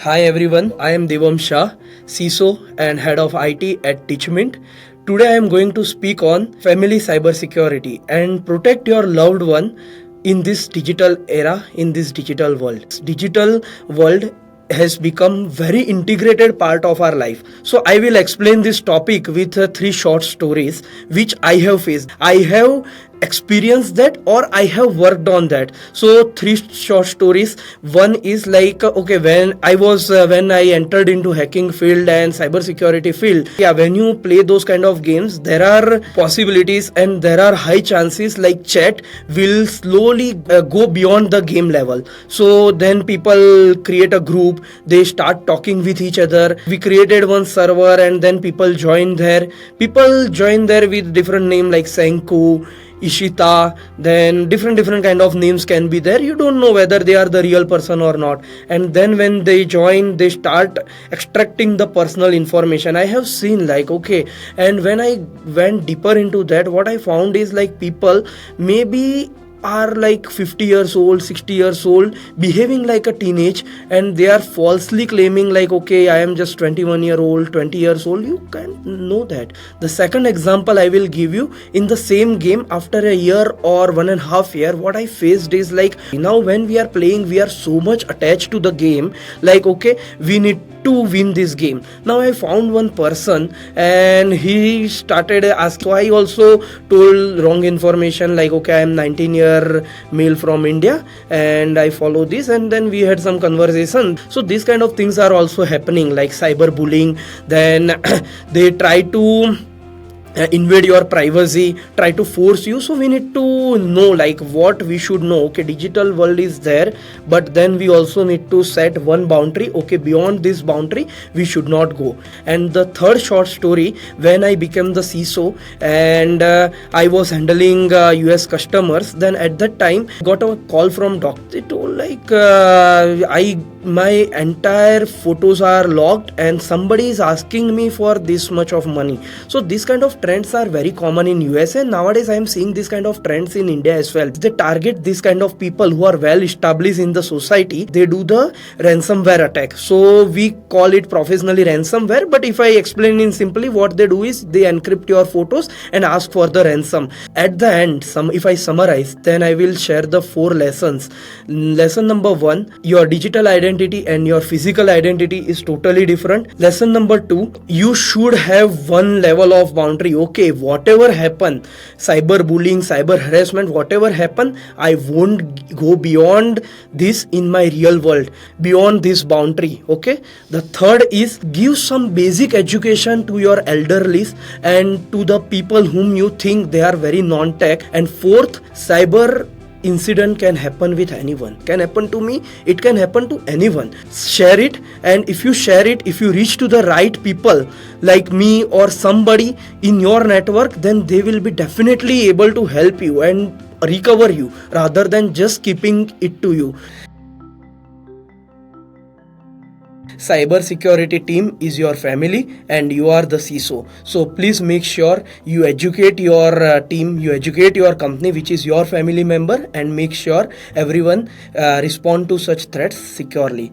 Hi everyone, I am Devam Shah, CISO and Head of IT at Teachmint. Today I am going to speak on Family Cybersecurity and protect your loved one in this digital era, in this digital world. Digital world has become very integrated part of our life. So I will explain this topic with three short stories which I have faced. I have experienced that or I have worked on that. So three short stories. One is like okay, when I entered into hacking field and cybersecurity field, when you play those kind of games, there are possibilities and there are high chances like chat will slowly go beyond the game level. So then people create a group, they start talking with each other. We created one server and then people joined there. People join there with different name like Senku, Ishita, then different kind of names can be there. You don't know whether they are the real person or not. And then when they join, they start extracting the personal information. I have seen like okay, and when I went deeper into that, what I found is like people maybe are like 50 years old, 60 years old, behaving like a teenage, and they are falsely claiming like okay, I am just 21-year old, 20 years old. You can't know that. The second example I will give you, in the same game after a year or 1.5 year, what I faced is like now when we are playing, we are so much attached to the game, like okay, we need to win this game. Now I found one person and he started asking, so I also told wrong information like okay, I am 19-year male from India and I follow this, and then we had some conversation. So these kind of things are also happening like cyberbullying. Then they try to invade your privacy, try to force you. So we need to know like what we should know. Okay, digital world is there, but then we also need to set one boundary. Okay, beyond this boundary we should not go. And the third short story, when I became the CISO and I was handling US customers, then at that time got a call from doctor. They told like my entire photos are logged and somebody is asking me for this much of money. So this kind of trends are very common in US, and nowadays I am seeing this kind of trends in India as well. They target this kind of people who are well established in the society. They do the ransomware attack. So we call it professionally ransomware, but if I explain in simply, what they do is they encrypt your photos and ask for the ransom. At the end, if I summarize, then I will share the 4 lessons. Lesson number 1, your digital identity and your physical identity is totally different. Lesson number 2, you should have one level of boundary. Okay, whatever happen, cyberbullying, cyber harassment, whatever happen, I won't go beyond this in my real world, beyond this boundary. Okay. The third is give some basic education to your elderlies and to the people whom you think they are very non-tech. And fourth, cyber incident can happen with anyone, can happen to me, it can happen to anyone. Share it, and if you share it, if you reach to the right people like me or somebody in your network, then they will be definitely able to help you and recover you rather than just keeping it to you. Cyber security team is your family and you are the CISO. So please make sure you educate your team, you educate your company which is your family member, and make sure everyone respond to such threats securely.